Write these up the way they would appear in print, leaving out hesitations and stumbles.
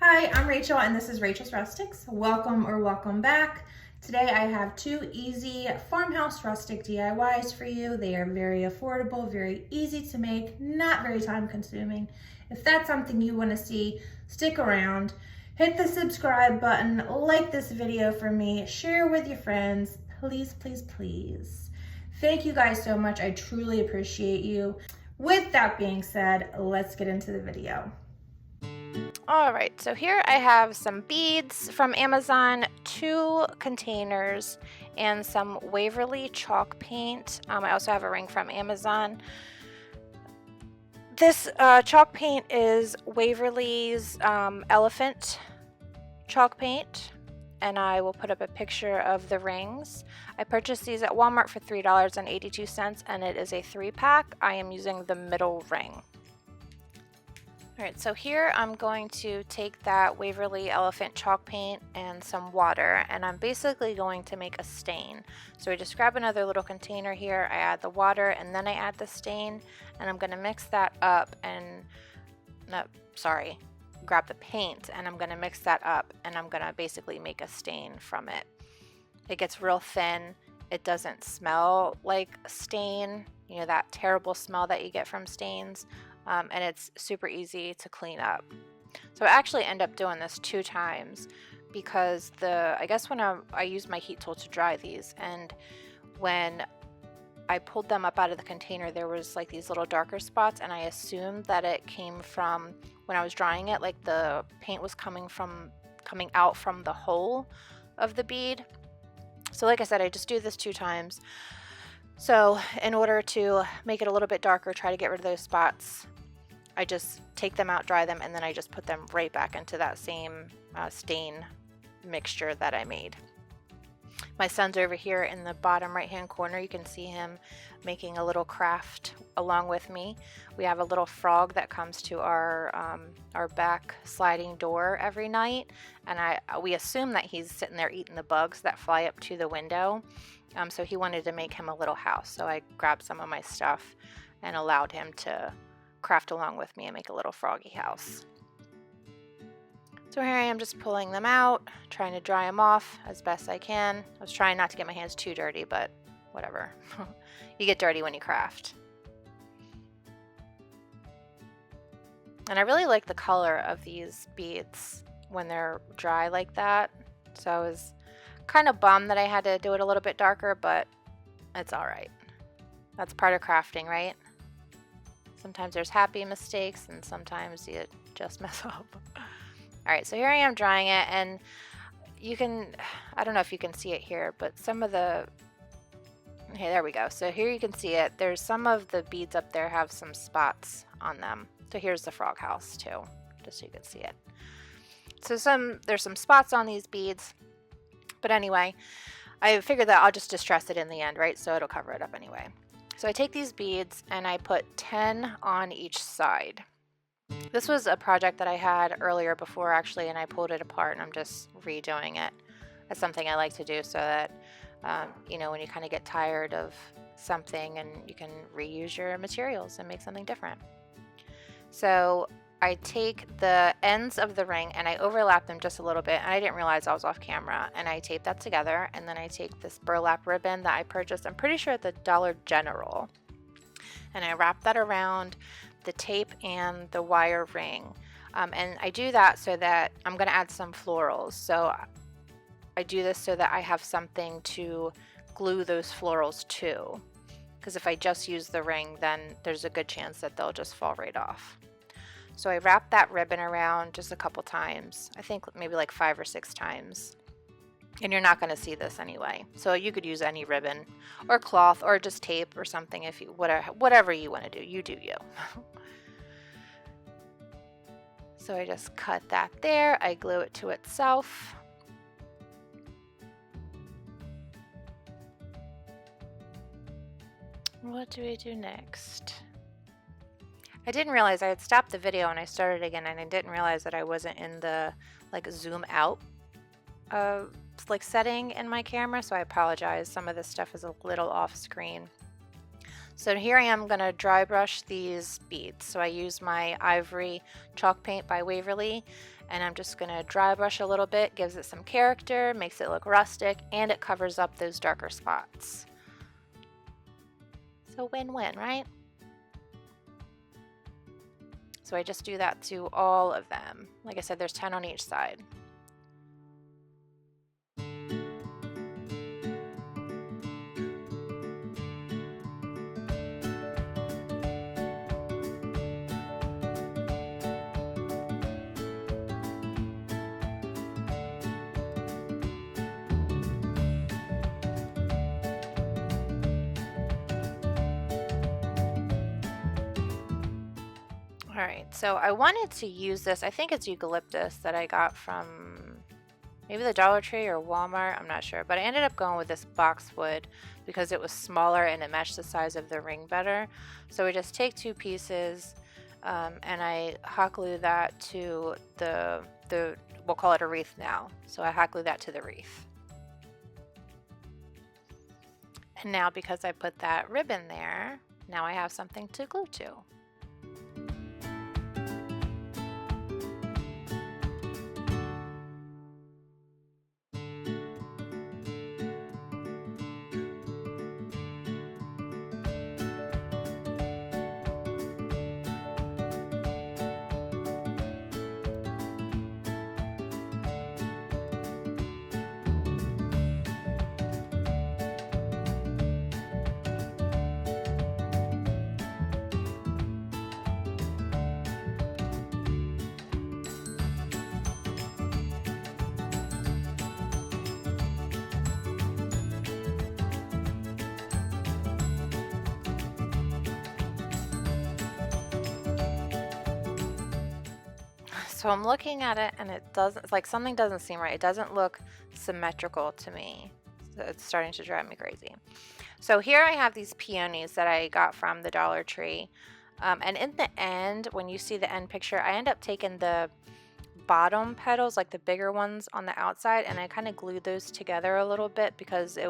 Hi, I'm Rachel and this is Rachel's Rustics. Welcome or welcome back. Today I have two easy farmhouse rustic DIYs for you. They are very affordable, very easy to make, not very time consuming. If that's something you want to see, stick around. Hit the subscribe button, like this video for me, share with your friends, please, please, please. Thank you guys so much. I truly appreciate you. With that being said, let's get into the video. All right, so here I have some beads from Amazon, 2 containers, and some Waverly chalk paint. I also have a ring from Amazon. This chalk paint is Waverly's elephant chalk paint, and I will put up a picture of the rings. I purchased these at Walmart for $3.82, and it is a 3-pack. I am using the middle ring. Alright, so here I'm going to take that Waverly elephant chalk paint and some water, and I'm basically going to make a stain. So I just grab another little container here, I add the water, and then I add the stain, and I'm going to mix that up and, grab the paint, and I'm going to mix that up, and I'm going to basically make a stain from it. It gets real thin, it doesn't smell like a stain, you know, that terrible smell that you get from stains. And it's super easy to clean up. So I actually end up doing this 2 times because I guess when I used my heat tool to dry these, and when I pulled them up out of the container, there was like these little darker spots, and I assumed that it came from when I was drying it, like the paint was coming out from the hole of the bead. So like I said, I just do this 2 times. So in order to make it a little bit darker, try to get rid of those spots, I just take them out, dry them, and then I just put them right back into that same stain mixture that I made. My son's over here in the bottom right hand corner. You can see him making a little craft along with me. We have a little frog that comes to our back sliding door every night, and we assume that he's sitting there eating the bugs that fly up to the window. So he wanted to make him a little house, so I grabbed some of my stuff and allowed him to craft along with me and make a little froggy house. So here I am just pulling them out, trying to dry them off as best I can. I was trying not to get my hands too dirty, but whatever. You get dirty when you craft. And I really like the color of these beads when they're dry like that. So I was kind of bummed that I had to do it a little bit darker, but it's alright. That's part of crafting, right? Sometimes there's happy mistakes and sometimes you just mess up. Alright, so here I am drying it, and you can, I don't know if you can see it here, but some of the, okay, there we go. So here you can see it. There's some of the beads up there have some spots on them. So here's the frog house too, just so you can see it. So there's some spots on these beads. But anyway, I figured that I'll just distress it in the end, right? So it'll cover it up anyway. So I take these beads and I put 10 on each side. This was a project that I had earlier before actually, and I pulled it apart and I'm just redoing it. That's something I like to do so that, you know, when you kind of get tired of something and you can reuse your materials and make something different. So I take the ends of the ring and I overlap them just a little bit, and I didn't realize I was off camera, and I tape that together, and then I take this burlap ribbon that I purchased, I'm pretty sure at the Dollar General, and I wrap that around the tape and the wire ring. And I do that so that I'm going to add some florals. So I do this so that I have something to glue those florals to, because if I just use the ring, then there's a good chance that they'll just fall right off. So I wrap that ribbon around just a couple times. I think maybe like 5 or 6 times. And you're not going to see this anyway. So you could use any ribbon or cloth or just tape or something, if you whatever you want to do. You do you. So I just cut that there. I glue it to itself. What do we do next? I didn't realize I had stopped the video and I started again, and I didn't realize that I wasn't in the like zoom out like setting in my camera, so I apologize. Some of this stuff is a little off screen. So here I am going to dry brush these beads. So I use my Ivory chalk paint by Waverly, And I'm just going to dry brush a little bit, gives it some character, makes it look rustic, and it covers up those darker spots. So win-win, right? So I just do that to all of them. Like I said, there's 10 on each side. All right, so I wanted to use this, I think it's eucalyptus that I got from maybe the Dollar Tree or Walmart, I'm not sure, but I ended up going with this boxwood because it was smaller and it matched the size of the ring better. So we just take 2 pieces and I hot glue that to the we'll call it a wreath now. So I hot glue that to the wreath. And now because I put that ribbon there, now I have something to glue to. So I'm looking at it and it doesn't, it's like something doesn't seem right. It doesn't look symmetrical to me. So it's starting to drive me crazy. So here I have these peonies that I got from the Dollar Tree. And in the end, when you see the end picture, I end up taking the bottom petals, like the bigger ones on the outside, and I kind of glued those together a little bit because they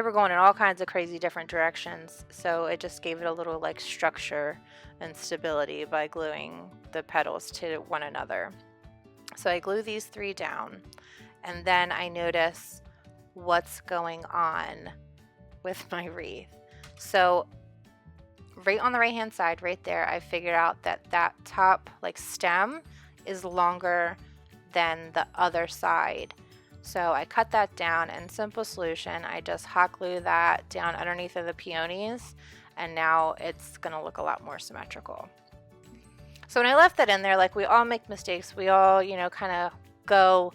were going in all kinds of crazy different directions. So it just gave it a little like structure and stability by gluing the petals to one another. So I glue these 3 down, and then I notice what's going on with my wreath. So right on the right hand side right there, I figured out that that top like stem is longer than the other side. So I cut that down, and simple solution, I just hot glue that down underneath of the peonies, and now it's gonna look a lot more symmetrical. So when I left that in there, like we all make mistakes, we all, you know, kind of go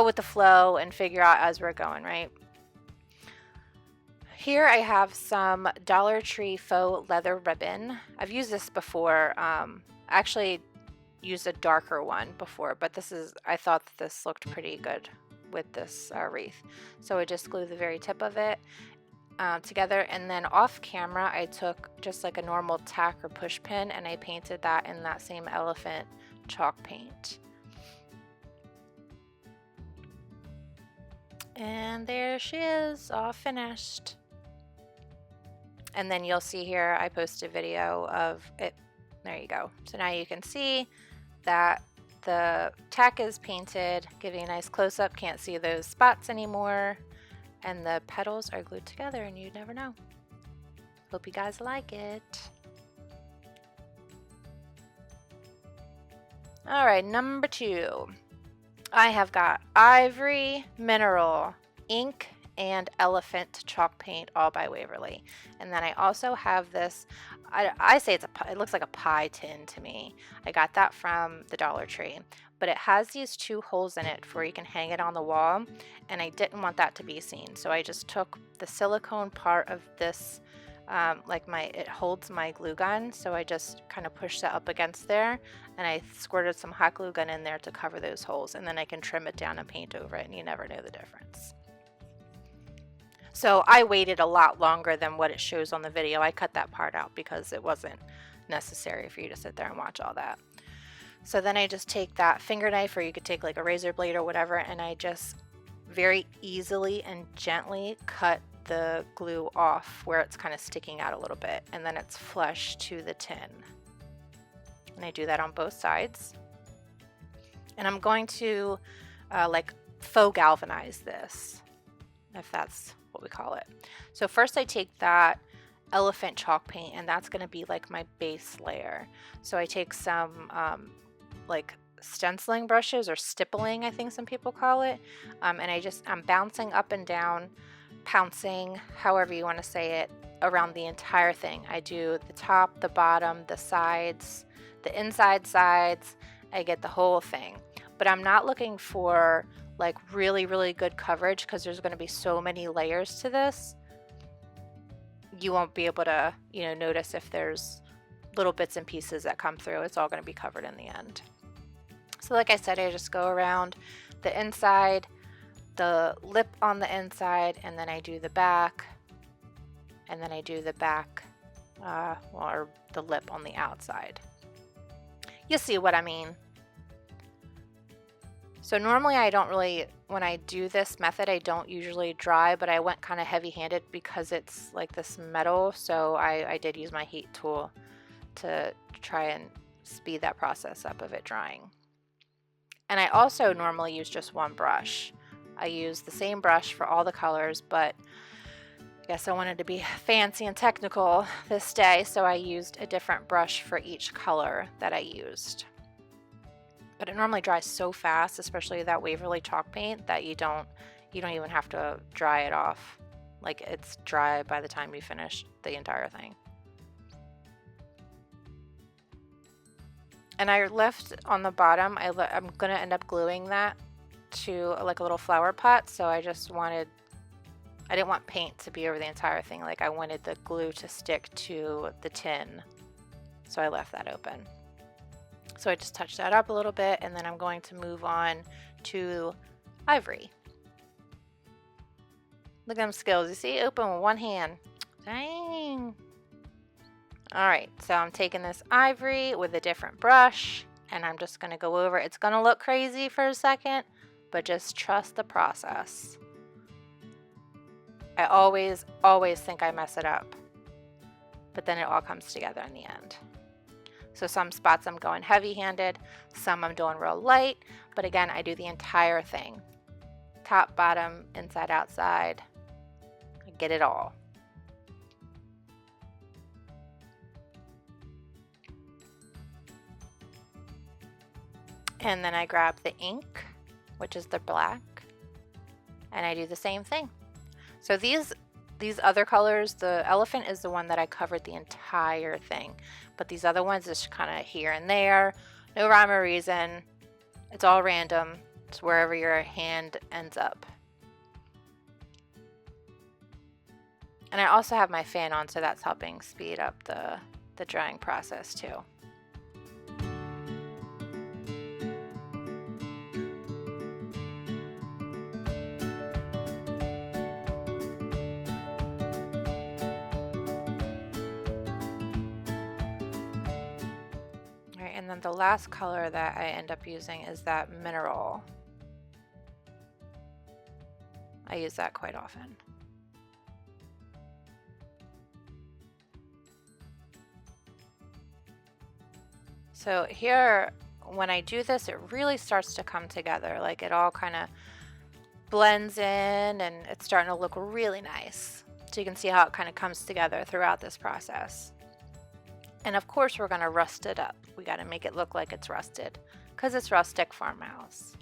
with the flow and figure out as we're going, right? Here I have some Dollar Tree faux leather ribbon. I've used this before. Actually used a darker one before, but I thought that this looked pretty good with this wreath. So I just glue the very tip of it together, and then off camera I took just like a normal tack or push pin and I painted that in that same elephant chalk paint. And there she is, all finished. And then you'll see here I posted a video of it. There you go. So now you can see that the tack is painted, giving a nice close-up. Can't see those spots anymore. And the petals are glued together, and you never know. Hope you guys like it. All right, number 2. I have got ivory, mineral, ink, and elephant chalk paint, all by Waverly. And then I also have this, I say it looks like a pie tin to me. I got that from the Dollar Tree, but it has these 2 holes in it where you can hang it on the wall, and I didn't want that to be seen. So I just took the silicone part of this, it holds my glue gun, so I just kind of pushed that up against there, and I squirted some hot glue gun in there to cover those holes, and then I can trim it down and paint over it, and you never know the difference. So I waited a lot longer than what it shows on the video. I cut that part out because it wasn't necessary for you to sit there and watch all that. So then I just take that finger knife, or you could take like a razor blade or whatever, and I just very easily and gently cut the glue off where it's kind of sticking out a little bit, and then it's flush to the tin. And I do that on both sides. And I'm going to like faux galvanize this, if that's what we call it. So first I take that elephant chalk paint, and that's going to be like my base layer. So I take some like stenciling brushes, or stippling I think some people call it, and I'm bouncing up and down, pouncing, however you want to say it, around the entire thing. I do the top, the bottom, the sides, the inside sides. I get the whole thing, but I'm not looking for like really good coverage, because there's going to be so many layers to this. You won't be able to, you know, notice if there's little bits and pieces that come through. It's all going to be covered in the end. So like I said, I just go around the inside, the lip on the inside, and then I do the back, and then I do the back, or the lip on the outside. You see what I mean? So normally I don't really, when I do this method, I don't usually dry, but I went kind of heavy-handed because it's like this metal, so I did use my heat tool to try and speed that process up of it drying. And I also normally use just one brush. I use the same brush for all the colors, but I guess I wanted to be fancy and technical this day, so I used a different brush for each color that I used. But it normally dries so fast, especially that Waverly chalk paint, that you don't even have to dry it off. Like, it's dry by the time you finish the entire thing. And I left on the bottom, I'm gonna end up gluing that to like a little flower pot, so I didn't want paint to be over the entire thing. Like, I wanted the glue to stick to the tin, so I left that open. So I just touched that up a little bit, and then I'm going to move on to ivory. Look at them skills. You see, open with one hand. Dang. All right, so I'm taking this ivory with a different brush, and I'm just gonna go over. It's gonna look crazy for a second, but just trust the process. I always think I mess it up, but then it all comes together in the end. So some spots I'm going heavy-handed, some I'm doing real light, but again, I do the entire thing. Top, bottom, inside, outside. I get it all. And then I grab the ink, which is the black, and I do the same thing. So these other colors, the elephant is the one that I covered the entire thing, but these other ones is kind of here and there, no rhyme or reason. It's all random. It's wherever your hand ends up. And I also have my fan on, so that's helping speed up the drying process too. And then the last color that I end up using is that mineral. I use that quite often. So here, when I do this, it really starts to come together. Like, it all kind of blends in, and it's starting to look really nice. So you can see how it kind of comes together throughout this process. And of course, we're going to rust it up. We got to make it look like it's rusted, because it's rustic farmhouse.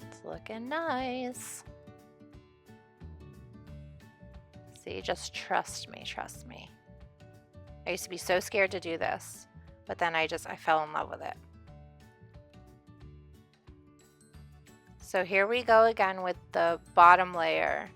It's looking nice. See, just trust me, trust me. I used to be so scared to do this, but then I fell in love with it. So here we go again with the bottom layer.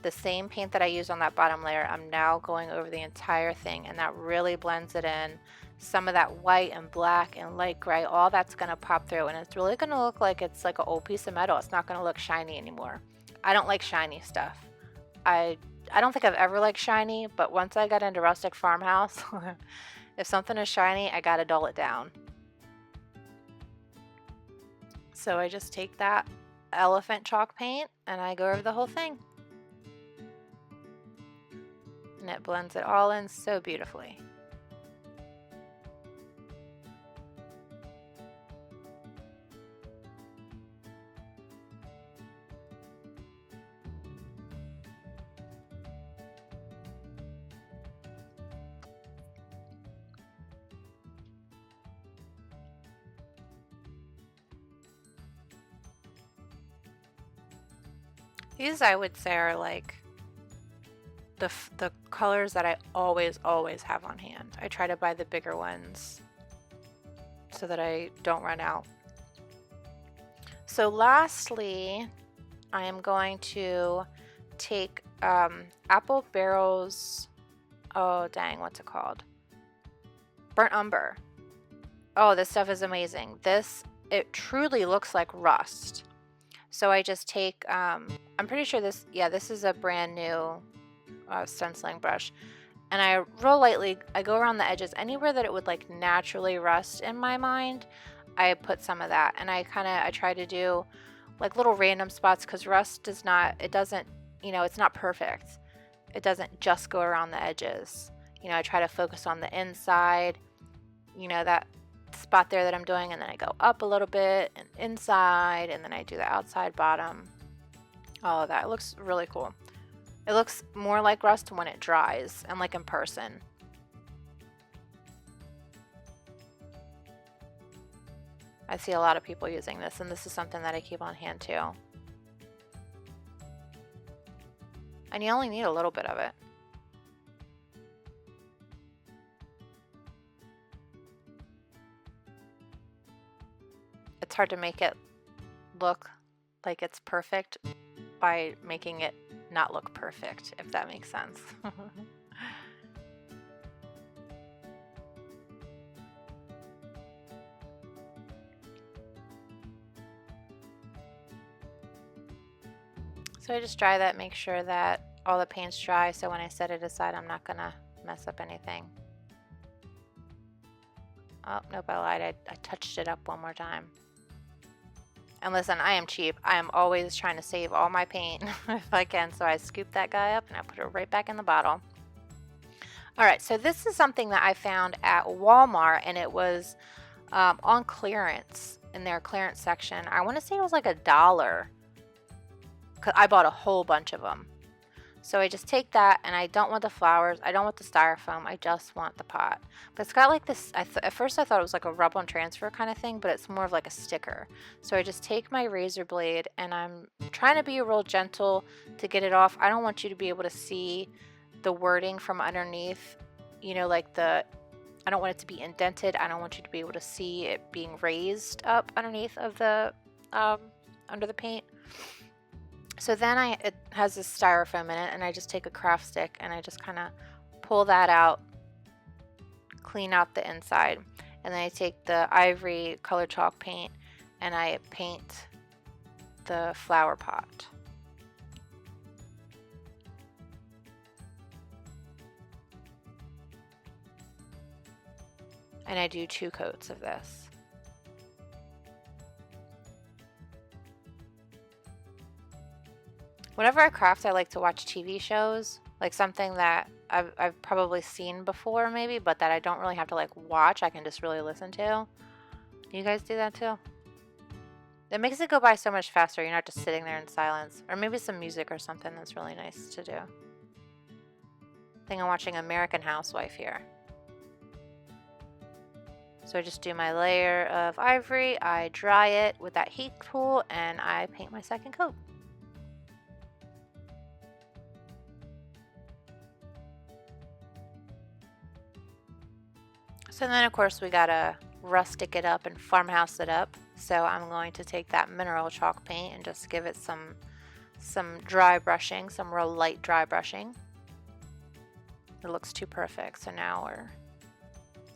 The same paint that I used on that bottom layer, I'm now going over the entire thing, and that really blends it in. Some of that white and black and light gray, all that's gonna pop through, and it's really gonna look like it's like an old piece of metal. It's not gonna look shiny anymore. I don't like shiny stuff. I don't think I've ever liked shiny, but once I got into rustic farmhouse, if something is shiny, I gotta dull it down. So I just take that elephant chalk paint and I go over the whole thing. And it blends it all in so beautifully. These I would say are like the colors that I always have on hand. I try to buy the bigger ones so that I don't run out. So lastly, I am going to take Apple Barrel's, oh dang, what's it called? Burnt Umber. Oh, this stuff is amazing. It truly looks like rust. So I just take, I'm pretty sure this is a brand new stenciling brush. And I real lightly, I go around the edges. Anywhere that it would like naturally rust in my mind, I put some of that. And I try to do like little random spots because rust it's not perfect. It doesn't just go around the edges. I try to focus on the inside, that spot there that I'm doing, and then I go up a little bit and inside, and then I do the outside bottom. All of that. It looks really cool. It looks more like rust when it dries and like in person. I see a lot of people using this, and this is something that I keep on hand too. And you only need a little bit of it. It's hard to make it look like it's perfect by making it not look perfect, if that makes sense. So I just dry that, make sure that all the paint's dry, so when I set it aside I'm not gonna mess up anything. Oh, nope, I lied. I touched it up one more time. And listen, I am cheap. I am always trying to save all my paint if I can. So I scoop that guy up and I put it right back in the bottle. All right, so this is something that I found at Walmart, and it was on clearance in their clearance section. I want to say it was like $1. I bought a whole bunch of them. So I just take that, and I don't want the flowers, I don't want the styrofoam, I just want the pot. But it's got like this, at first I thought it was like a rub on transfer kind of thing, but it's more of like a sticker. So I just take my razor blade, and I'm trying to be real gentle to get it off. I don't want you to be able to see the wording from underneath, like I don't want it to be indented. I don't want you to be able to see it being raised up underneath of the, under the paint. So then it has this styrofoam in it, and I just take a craft stick and I just kind of pull that out, clean out the inside, and then I take the ivory color chalk paint and I paint the flower pot. And I do 2 coats of this. Whenever I craft, I like to watch TV shows, like something that I've probably seen before maybe, but that I don't really have to like watch. I can just really listen to. You guys do that too? It makes it go by so much faster. You're not just sitting there in silence. Or maybe some music or something that's really nice to do. I think I'm watching American Housewife here. So I just do my layer of ivory, I dry it with that heat tool, and I paint my second coat. So then of course we gotta rustic it up and farmhouse it up. So I'm going to take that mineral chalk paint and just give it some dry brushing, some real light dry brushing. It looks too perfect. So now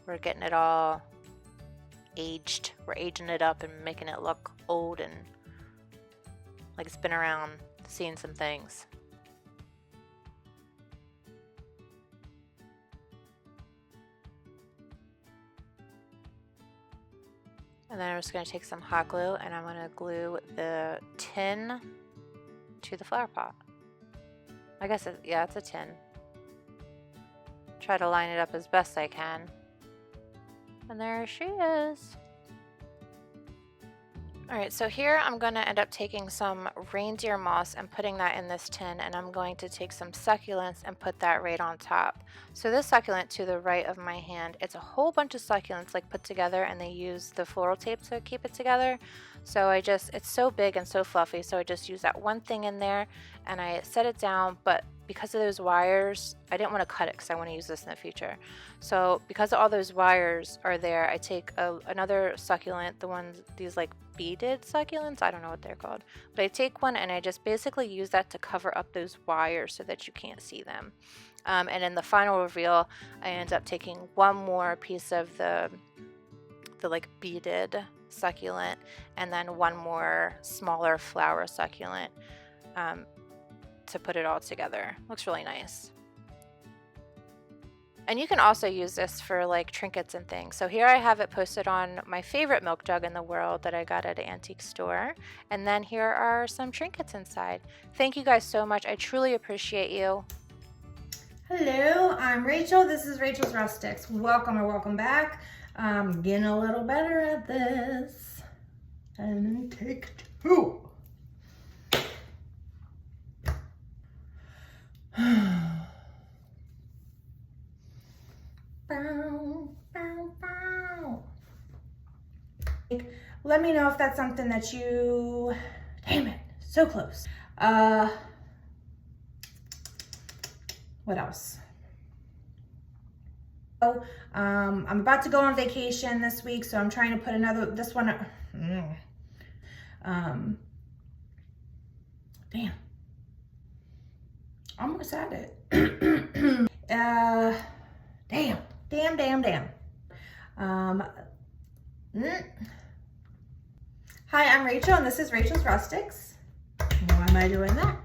we're getting it all aged. We're aging it up and making it look old and like it's been around, seeing some things. And And then I'm just going to take some hot glue and I'm going to glue the tin to the flower pot. I guess, yeah, it's a tin. Try to line it up as best I can. And there she is. Alright, so here I'm going to end up taking some reindeer moss and putting that in this tin, and I'm going to take some succulents and put that right on top. So this succulent to the right of my hand, it's a whole bunch of succulents like put together, and they use the floral tape to keep it together. So it's so big and so fluffy, so I just use that one thing in there and I set it down, but because of those wires, I didn't want to cut it because I want to use this in the future. So because all those wires are there, I take another succulent, these like beaded succulents, I don't know what they're called, but I take one and I just basically use that to cover up those wires so that you can't see them. And in the final reveal, I end up taking one more piece of the like beaded succulent and then one more smaller flower succulent to put it all together. Looks really nice. And you can also use this for like trinkets and things. So here I have it posted on my favorite milk jug in the world that I got at an antique store. And then here are some trinkets inside. Thank you guys so much. I truly appreciate you. Hello, I'm Rachel. This is Rachel's Rustics. Welcome or welcome back. I'm getting a little better at this. And take two. Bow, bow, bow. Let me know if that's something that you, damn it, so close. What else? So, I'm about to go on vacation this week, so I'm trying to put this one, damn. Almost at it. Damn. Hi, I'm Rachel, and this is Rachel's Rustics. Why am I doing that?